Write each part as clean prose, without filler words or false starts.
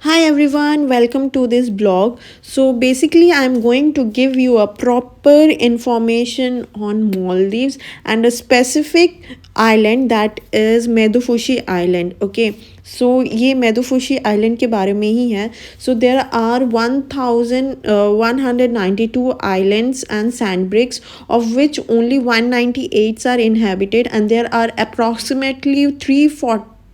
Hi everyone, welcome to this blog. So basically I'm going to give you a proper information on Maldives and a specific island that is Medufushi Island. Okay. So ये मेदुफुशी island के बारे में ही है. So there are 1192 islands and sand bricks, of which only 198 are inhabited, and there are approximately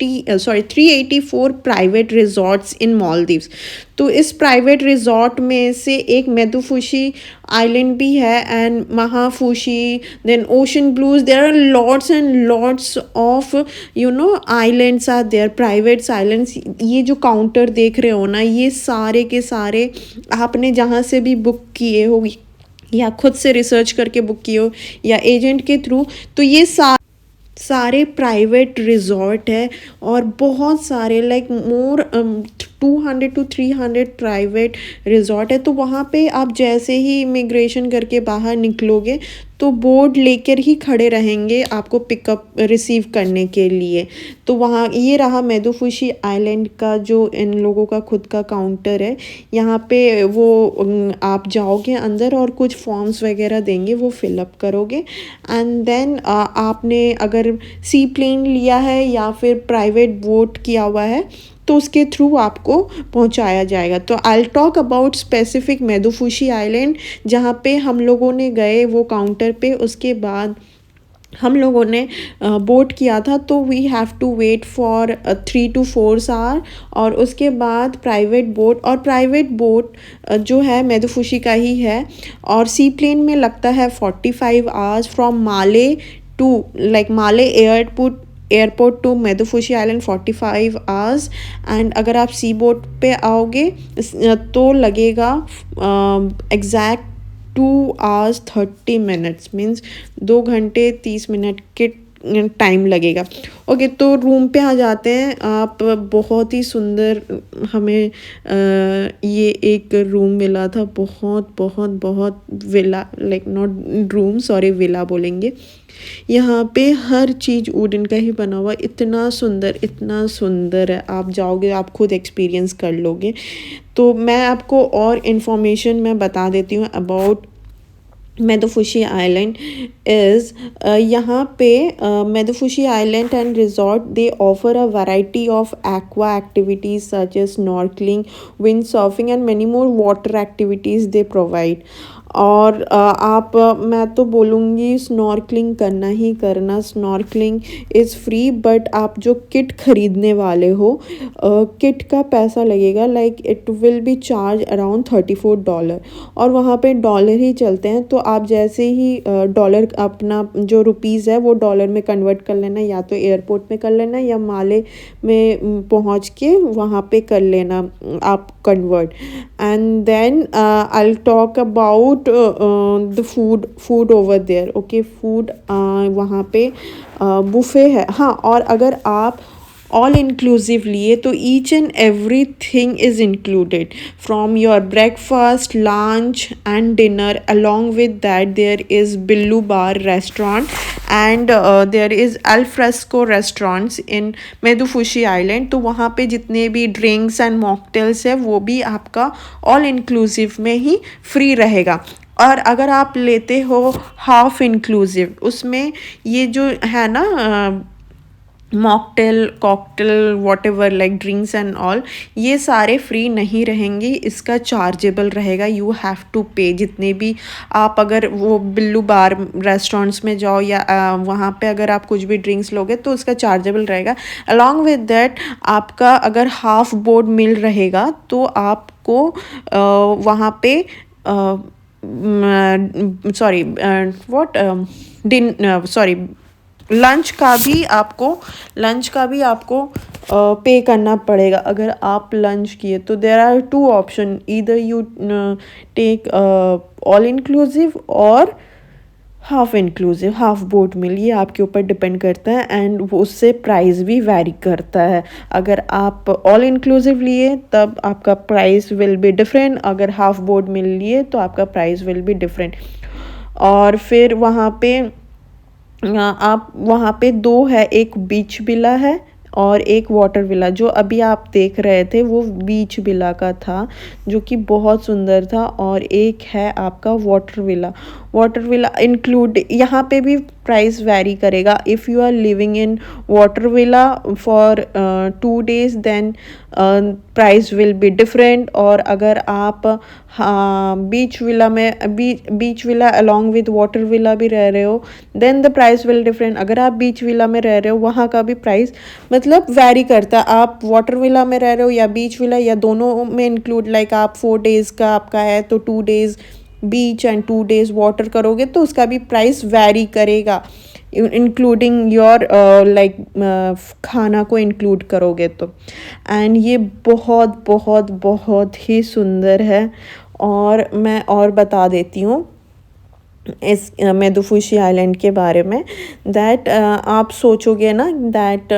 384 private resorts in Maldives. तो इस private resort में से एक मेदुफुशी आइलैंड भी है and Mahafushi, then Ocean Blues. There are lots and lots of islands are there, private islands. ये जो counter देख रहे हो ना, ये सारे के सारे आपने जहाँ से भी बुक किए हो या खुद से रिसर्च करके बुक किए हो या एजेंट के थ्रू, तो ये सारे प्राइवेट रिजॉर्ट है. और बहुत सारे like more 200 to 300 private resort है. तो वहाँ पे आप जैसे ही इमिग्रेशन करके बाहर निकलोगे तो बोर्ड लेकर ही खड़े रहेंगे आपको पिकअप रिसीव करने के लिए. तो वहाँ ये रहा मेदुफुशी आइलैंड का जो इन लोगों का खुद का काउंटर है. यहाँ पे वो आप जाओगे अंदर और कुछ फॉर्म्स वगैरह देंगे, वो फिलअप करोगे एंड देन आपने अगर सी प्लेन लिया है या फिर प्राइवेट बोट किया हुआ है तो उसके थ्रू आपको पहुंचाया जाएगा. तो I talk about specific Medhufushi island जहाँ पे हम लोगों ने गए वो काउंटर पे. उसके बाद हम लोगों ने बोट किया था तो we have to wait for 3 to 4 hour. और उसके बाद प्राइवेट बोट, और प्राइवेट बोट जो है मेदुफुशी का ही है. और सी प्लेन में लगता है 45 hours from Male to like Male airport to Medhufushi island 45 hours. And अगर आप सी बोट पे आओगे तो लगेगा एग्जैक्ट 2 hours 30 minutes, मीन्स 2 घंटे 30 मिनट के टाइम लगेगा. ओके, तो रूम पे आ जाते हैं आप. बहुत ही सुंदर हमें ये एक रूम मिला था. बहुत बहुत बहुत villa, like not room, sorry villa बोलेंगे. यहाँ पे हर चीज़ वुडन का ही बना हुआ. इतना सुंदर है, आप जाओगे आप खुद एक्सपीरियंस कर लोगे. तो मैं आपको और इन्फॉर्मेशन मैं बता देती हूँ अबाउट मेदुफुशी आइलैंड इज़. यहाँ पे Medhufushi island and resort they offer a variety of aqua activities such as snorkelling, windsurfing and many more water activities they provide. और मैं तो बोलूँगी स्नॉर्कलिंग करना ही करना. स्नॉर्कलिंग इज़ फ्री, बट आप जो किट ख़रीदने वाले हो किट का पैसा लगेगा. Like it will be charge around $34. और वहाँ पे डॉलर ही चलते हैं. तो आप जैसे ही डॉलर अपना जो रुपीज़ है वो डॉलर में कन्वर्ट कर लेना, या तो एयरपोर्ट में कर लेना या माले में पहुँच के वहाँ पे कर लेना आप convert. And then I talk about the food over there. Okay, food वहाँ पे बुफे है. हाँ, और अगर आप ऑल इंक्लूसिव लिए तो each and everything is included from your breakfast, lunch and dinner. Along with that there is Blue bar restaurant and there is alfresco restaurants in Medhufushi island. तो वहाँ पे जितने भी ड्रिंक्स एंड मॉकटेल्स है वो भी आपका ऑल इंक्लूसिव में ही फ्री रहेगा. और अगर आप लेते हो हाफ इंक्लूसिव, उसमें ये जो है ना mocktail, cocktail, what ever like drinks and all, ये सारे फ्री नहीं रहेंगे. इसका चार्जेबल रहेगा. यू हैव टू पे. जितने भी आप अगर वो बिल्लू बार रेस्टोरेंट्स में जाओ या वहाँ पे अगर आप कुछ भी ड्रिंक्स लोगे तो उसका चार्जेबल रहेगा. अलॉन्ग विद दैट आपका अगर हाफ बोर्ड मिल रहेगा तो आपको वहाँ पे सॉरी व्हाट सॉरी लंच का भी आपको पे करना पड़ेगा अगर आप लंच किए. तो there are 2 option, either you take all inclusive or half inclusive, half board meal. ये आपके ऊपर डिपेंड करता है एंड वो उससे प्राइस भी वैरी करता है. अगर आप ऑल इंक्लूसिव लिए तब आपका प्राइस विल बी डिफरेंट, अगर हाफ बोट मील लिए तो आपका प्राइस विल बी डिफरेंट. और फिर वहाँ पे आप वहाँ पे 2 है, एक बीच विला है और एक वाटर विला जो अभी आप देख रहे थे वो बीच विला का था जो कि बहुत सुंदर था। और एक है आपका वाटर विला इंक्लूड यहाँ पे भी प्राइस वैरी करेगा। If you are living in water villa for 2 days then price will be different. और अगर आप हाँ beach villa along with water villa भी रह रहे हो then the price will different. अगर आप बीच विला में रह रहे हो वहाँ का भी प्राइस मतलब वैरी करता है। आप वाटर विला में रह रहे हो या बीच विला या दोनों में इंक्लूड लाइक आप 4 days का आपका है तो 2 days beach and 2 days water करोगे तो उसका भी प्राइस वैरी करेगा इंक्लूडिंग योर लाइक खाना को इंक्लूड करोगे तो। एंड ये बहुत बहुत बहुत ही सुंदर है। और मैं और बता देती हूँ इस मेदुफुशी आइलैंड के बारे में दैट आप सोचोगे ना दैट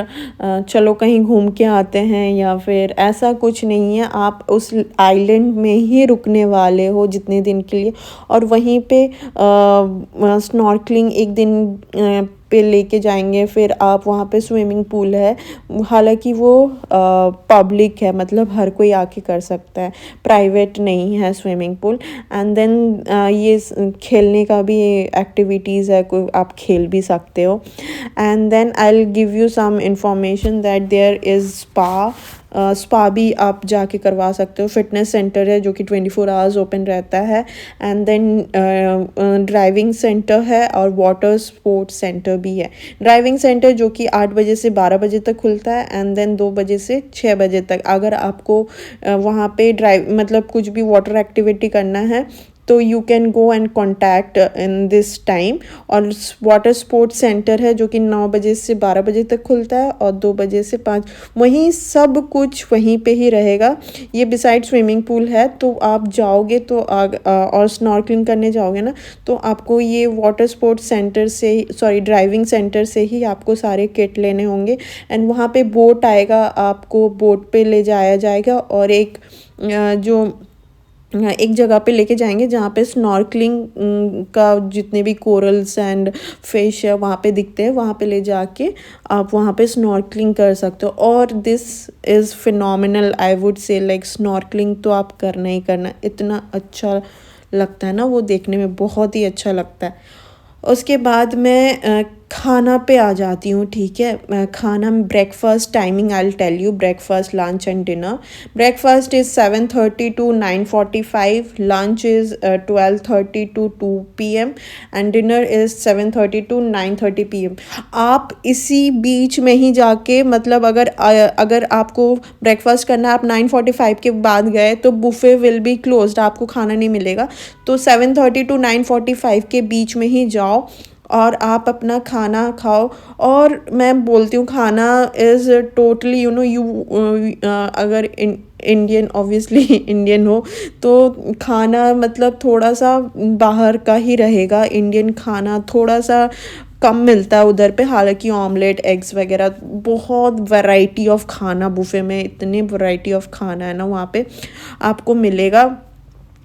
चलो कहीं घूम के आते हैं या फिर ऐसा कुछ नहीं है। आप उस आइलैंड में ही रुकने वाले हो जितने दिन के लिए और वहीं पे स्नॉर्कलिंग एक दिन पे लेके जाएंगे। फिर आप वहाँ पे स्विमिंग पूल है, हालांकि वो पब्लिक है मतलब हर कोई आके कर सकता है, प्राइवेट नहीं है स्विमिंग पूल। एंड देन ये खेलने का भी एक्टिविटीज़ है, कोई आप खेल भी सकते हो। And then I will give you some information that there is spa भी आप जाके करवा सकते हो। फिटनेस सेंटर है जो कि 24 आवर्स ओपन रहता है। एंड देन ड्राइविंग सेंटर है और वाटर स्पोर्ट्स सेंटर भी है। ड्राइविंग सेंटर जो कि 8 बजे से 12 बजे तक खुलता है एंड देन 2 बजे से 6 बजे तक। अगर आपको वहाँ पे ड्राइव मतलब कुछ भी वाटर एक्टिविटी करना है तो you can go and contact in this time. और वाटर स्पोर्ट्स सेंटर है जो कि 9 बजे से 12 बजे तक खुलता है और 2 बजे से 5। वहीं सब कुछ वहीं पे ही रहेगा। ये बिसाइड स्विमिंग पूल है तो आप जाओगे तो और स्नॉर्कलिंग करने जाओगे ना तो आपको ये वाटर स्पोर्ट्स सेंटर से ही ड्राइविंग सेंटर से ही आपको सारे किट लेने होंगे। एंड वहाँ पे बोट आएगा, आपको बोट पे ले जाया जाएगा और एक जगह पे लेके जाएंगे जहाँ पे स्नॉर्कलिंग का जितने भी कोरल्स एंड फिश है वहाँ पे दिखते हैं, वहाँ पे ले जाके आप वहाँ पे स्नॉर्कलिंग कर सकते हो। और this is phenomenal I would say, like snorkelling तो आप करना ही करना, इतना अच्छा लगता है ना वो, देखने में बहुत ही अच्छा लगता है। उसके बाद मैं खाना पे आ जाती हूँ, ठीक है। खाना breakfast timing I will tell you, breakfast lunch and dinner. Breakfast is 7:30 to 9:45, lunch is 12:30 to 2 PM and dinner is 7:30 to 9:30 PM। आप इसी बीच में ही जाके मतलब अगर आपको ब्रेकफास्ट करना है, आप 9:45 के बाद गए तो बुफे विल बी क्लोज्ड, आपको खाना नहीं मिलेगा। तो 7:30 to 9:45 के बीच में ही जाओ और आप अपना खाना खाओ। और मैं बोलती हूँ खाना इज़ टोटली यू अगर इंडियन ऑब्वियसली इंडियन हो तो खाना मतलब थोड़ा सा बाहर का ही रहेगा। इंडियन खाना थोड़ा सा कम मिलता है उधर पे, हालांकि ऑमलेट एग्स वगैरह बहुत वैरायटी ऑफ खाना बुफे में, इतनी वैरायटी ऑफ खाना है ना वहाँ पे आपको मिलेगा।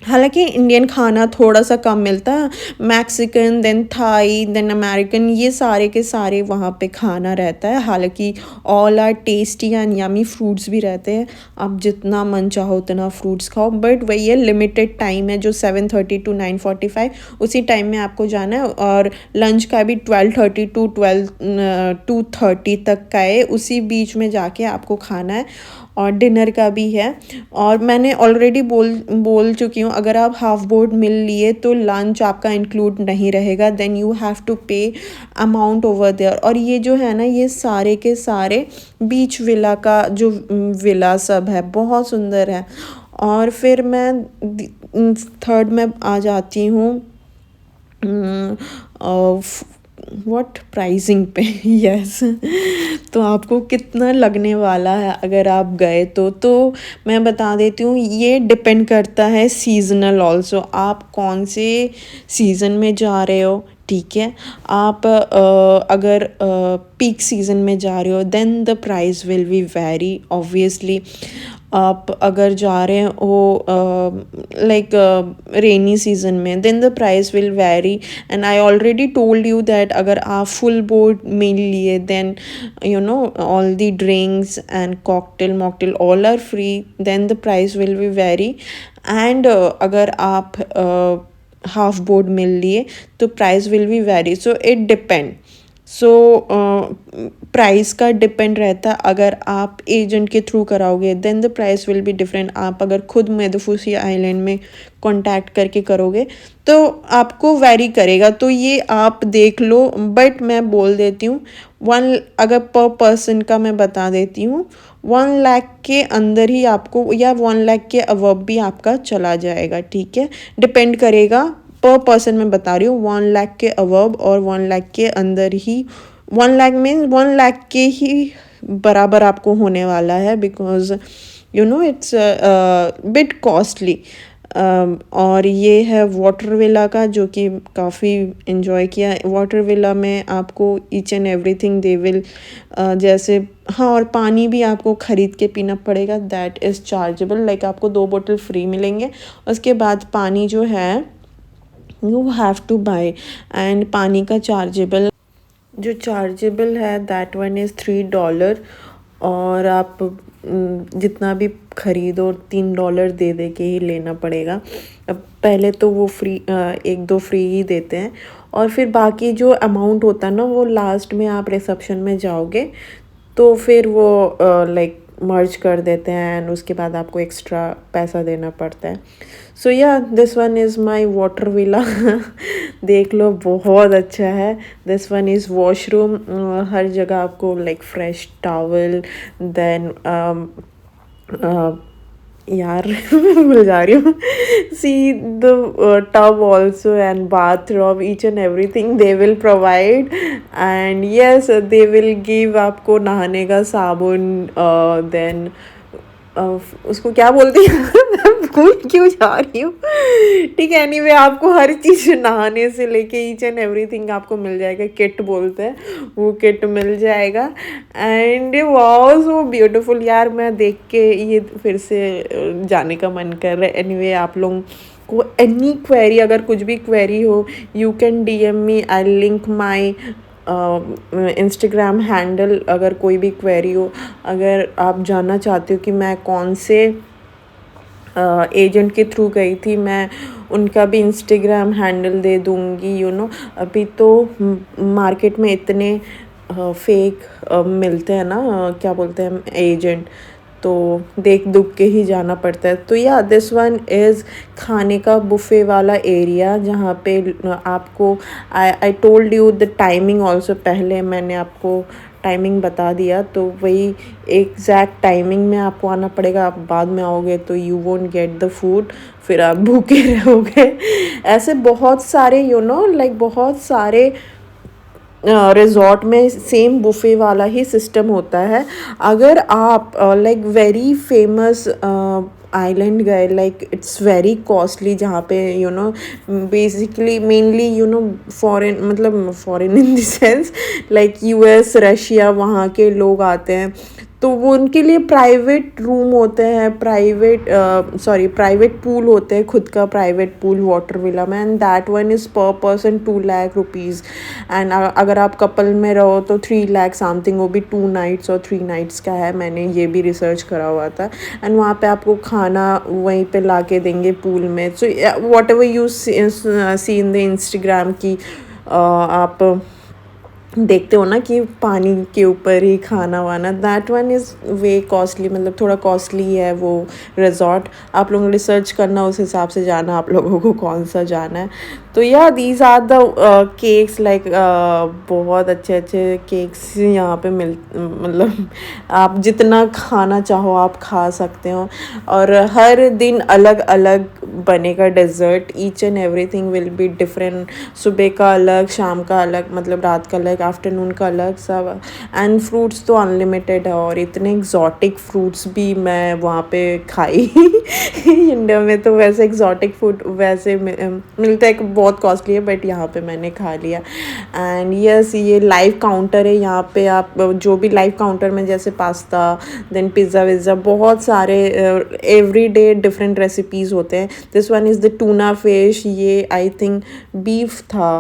हालांकि इंडियन खाना थोड़ा सा कम मिलता है, Mexican then Thai then American ये सारे के सारे वहाँ पे खाना रहता है। हालांकि all are tasty and yummy, fruits भी रहते हैं, आप जितना मन चाहो उतना फ्रूट्स खाओ। बट वही है लिमिटेड टाइम है जो 7:30 to 9:45, उसी टाइम में आपको जाना है। और लंच का भी 12:30 to 2:30 तक का है, उसी बीच में जाके आपको खाना है। और डिनर का भी है। और मैंने ऑलरेडी बोल चुकी हूँ, अगर आप हाफ बोर्ड मिल लिए तो लंच आपका इंक्लूड नहीं रहेगा, देन यू हैव टू पे अमाउंट ओवर देयर। और ये जो है ना ये सारे के सारे बीच विला का जो विला सब है बहुत सुंदर है। और फिर मैं थर्ड में आ जाती हूँ व्हाट प्राइसिंग पे यस तो आपको कितना लगने वाला है अगर आप गए तो मैं बता देती हूँ, ये डिपेंड करता है सीजनल ऑल्सो, आप कौन से सीज़न में जा रहे हो, ठीक है। आप अगर पीक सीज़न में जा रहे हो then the price will be vary obviously. आप अगर जा रहे हो लाइक रेनी सीजन में, then the price will vary. And I already told you that अगर आप फुल बोर्ड मील लिए, then you know all the drinks and cocktail mocktail all are free, then the price will be vary. And अगर आप half board meal लिए तो price will be vary. So it depend. So price का depend रहता है। अगर आप agent के थ्रू कराओगे then the price will be different. आप अगर खुद मेडोफुसी आइलैंड में कांटेक्ट करके करोगे तो आपको वेरी करेगा। तो ये आप देख लो। बट मैं बोल देती हूँ अगर पर पर्सन का मैं बता देती हूँ 1 लाख के अंदर ही आपको, या 1 लाख के अबव भी आपका चला जाएगा। ठीक है, डिपेंड करेगा पर पर्सन। मैं बता रही हूँ 1 लाख के अबव और 1 लाख के अंदर ही। 1 लाख मीन्स 1 लाख के ही बराबर आपको होने वाला है, because you know it's bit costly. और ये है वाटर विला का, जो कि काफ़ी इन्जॉय किया। वाटर विला में आपको each and everything they will, जैसे हाँ, और पानी भी आपको ख़रीद के पीना पड़ेगा, दैट इज़ चार्जेबल। लाइक आपको 2 बोतल फ्री मिलेंगे, उसके बाद पानी जो है you have to buy. And पानी का जो चार्जेबल है दैट वन इज़ $3। और आप जितना भी खरीदो $3 दे दे के ही लेना पड़ेगा। अब पहले तो वो फ्री 1-2 फ्री ही देते हैं, और फिर बाकी जो अमाउंट होता है ना वो लास्ट में आप रिसेप्शन में जाओगे तो फिर वो लाइक मर्ज कर देते हैं, एंड उसके बाद आपको एक्स्ट्रा पैसा देना पड़ता है। So yeah this one is my water villa. देख लो, बहुत अच्छा है। This one is washroom. हर जगह आपको लाइक फ्रेश टॉवल, देन यार भूल जा रही हूँ। See the tub also and bathroom, each and everything they will provide. And yes, they will give आपको नहाने का साबुन, देन उसको क्या बोलते हैं मैं भूल क्यों जा रही हूँ। ठीक है, एनीवे आपको हर चीज़ नहाने से लेके ईच एंड एवरीथिंग आपको मिल जाएगा। किट बोलते हैं, वो किट मिल जाएगा। एंड वाओ सो ब्यूटीफुल यार, मैं देख के ये फिर से जाने का मन कर रहा है। एनीवे आप लोगों को एनी क्वेरी, अगर कुछ भी क्वेरी हो, you can DM me, I link my Instagram handle. अगर कोई भी क्वेरी हो, अगर आप जानना चाहते हो कि मैं कौन से एजेंट के थ्रू गई थी, मैं उनका भी इंस्टाग्राम हैंडल दे दूँगी। यू नो अभी तो मार्केट में इतने फेक मिलते हैं ना, क्या बोलते हैं एजेंट, तो देख दुख के ही जाना पड़ता है। तो या दिस वन इज़ खाने का बुफे वाला एरिया, जहाँ पे आपको I told you the timing also. पहले मैंने आपको टाइमिंग बता दिया, तो वही एग्जैक्ट टाइमिंग में आपको आना पड़ेगा। आप बाद में आओगे तो you won't get the food, फिर आप भूखे रहोगे। ऐसे बहुत सारे लाइक बहुत सारे रिजॉर्ट में सेम बुफे वाला ही सिस्टम होता है। अगर आप लाइक वेरी फेमस आइलैंड गए, लाइक इट्स वेरी कॉस्टली, जहाँ पे बेसिकली मेनली फॉरेन, मतलब foreign in the sense like US Russia, वहाँ के लोग आते हैं, तो वो उनके लिए प्राइवेट रूम होते हैं, प्राइवेट पूल होते हैं, खुद का प्राइवेट पूल वाटर विला में। एंड दैट वन इज़ पर पर्सन 2 लाख रुपीज़। एंड अगर आप कपल में रहो तो 3 लाख समथिंग, वो भी 2 नाइट्स और 3 नाइट्स का है। मैंने ये भी रिसर्च करा हुआ था। एंड वहाँ पे आपको खाना वहीं पे ला के देंगे पूल में। So whatever you see in the Instagram की आप देखते हो ना कि पानी के ऊपर ही खाना वाना, that one is way costly, मतलब थोड़ा कॉस्टली है वो रिजॉर्ट। आप लोगों ने रिसर्च करना, उस हिसाब से जाना आप लोगों को कौन सा जाना है। तो yeah these are the cakes, like बहुत अच्छे अच्छे केक्स यहाँ पे मतलब आप जितना खाना चाहो आप खा सकते हो। और हर दिन अलग अलग बनेगा dessert, each and everything will be different, सुबह का अलग, शाम का अलग, मतलब रात का अलग, आफ्टरनून का अलग सब। एंड फ्रूट्स तो अनलिमिटेड है, और इतने एक्जॉटिक फ्रूट्स भी मैं वहाँ पे खाई। इंडिया में तो वैसे एक्जॉटिक फूड वैसे मिलता है कि बहुत कॉस्टली है, बट यहाँ पे मैंने खा लिया। एंड यस, ये लाइव काउंटर है यहाँ पे, आप जो भी लाइव काउंटर में जैसे पास्ता, देन पिज़्ज़ा विज़्ज़ा, बहुत सारे एवरी डे डिफरेंट रेसिपीज़ होते हैं। This one is the tuna fish, ये आई थिंक बीफ था।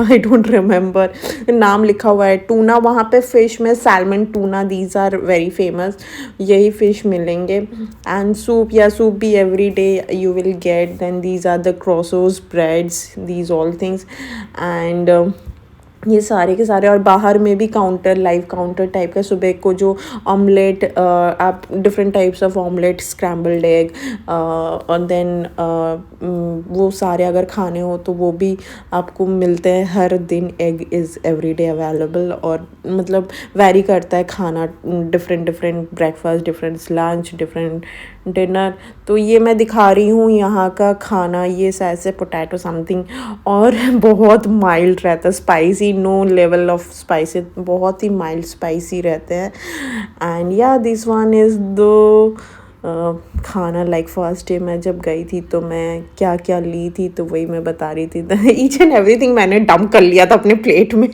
आई डोंट रिमेंबर, नाम लिखा हुआ है टूना वहाँ पे। फिश में salmon, tuna, these are very famous, यही फिश मिलेंगे। एंड सूप, या सूप भी every day you will get. Then these are the croissants, breads, these all things. And ये सारे के सारे, और बाहर में भी काउंटर, लाइव काउंटर टाइप का। सुबह को जो ऑमलेट, आप different types of omelette, scrambled egg, और देन वो सारे अगर खाने हो तो वो भी आपको मिलते हैं हर दिन। Egg is every day available, और मतलब वैरी करता है खाना, different different breakfast, different lunch, different dinner. तो ये मैं दिखा रही हूँ यहाँ का खाना, ये ऐसे पोटैटो समथिंग, और बहुत माइल्ड रहता है, spicy, no level of spicy, बहुत ही माइल्ड स्पाइसी रहते हैं। And yeah this one is the खाना। लाइक फर्स्ट डे मैं जब गई थी तो मैं क्या क्या ली थी, तो वही मैं बता रही थी। ईच एंड एवरीथिंग मैंने डंप कर लिया था अपने प्लेट में।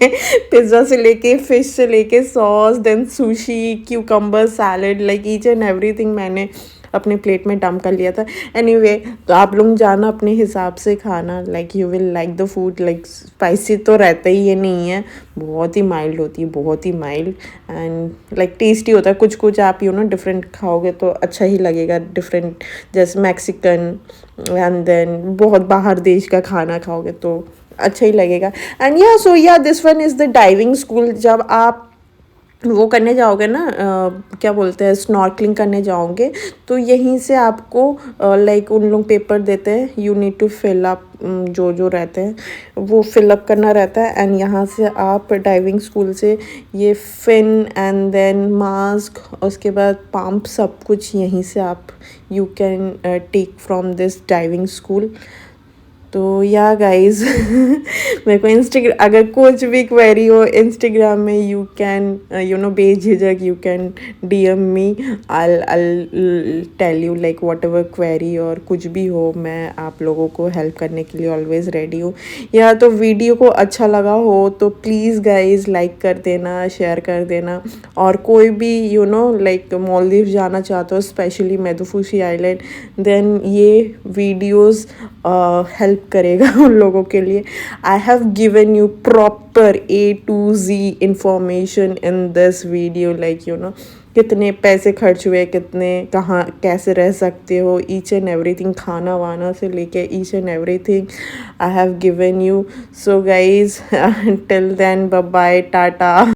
पिज़्ज़ा से लेके, फिश से लेके, sauce, then sushi, cucumber salad, like each and everything मैंने अपने प्लेट में डंप कर लिया था। एनीवे, तो आप लोग जाना अपने हिसाब से खाना, like you will like the food. Like spicy तो रहता ही ये नहीं है, बहुत ही माइल्ड होती है, बहुत ही माइल्ड, एंड लाइक टेस्टी होता है। कुछ कुछ आप डिफरेंट खाओगे तो अच्छा ही लगेगा, डिफरेंट, जैसे मैक्सिकन, एंड देन बहुत बाहर देश का खाना खाओगे तो अच्छा ही लगेगा। एंड या सो yeah this one is the diving school. जब आप वो करने जाओगे ना, क्या बोलते हैं, स्नॉर्कलिंग करने जाओगे, तो यहीं से आपको लाइक उन लोग पेपर देते हैं, you need to fill up, जो जो रहते हैं वो फिलअप करना रहता है। एंड यहाँ से आप डाइविंग स्कूल से ये फिन, एंड देन मास्क, उसके बाद पंप, सब कुछ यहीं से आप you can take from this diving school. तो या गाइज, मेरे को अगर कुछ भी क्वेरी हो इंस्टाग्राम में, यू कैन बेझिझक you can DM me, I'll tell you like whatever query, और कुछ भी हो मैं आप लोगों को हेल्प करने के लिए ऑलवेज रेडी हूँ। या तो वीडियो को अच्छा लगा हो तो प्लीज़ गाइज लाइक कर देना, शेयर कर देना। और कोई भी लाइक मालदीव जाना चाहते हो, स्पेशली मेदुफुशी आइलैंड, देन ये वीडियोज़ हेल्प करेगा उन लोगों के लिए। आई have given you proper A to Z information in this video, like कितने पैसे खर्च हुए, कितने कहाँ कैसे रह सकते हो, ईच एंड एवरीथिंग, खाना वाना से लेके each and everything I have given you. So guys, till then, bye bye, Tata.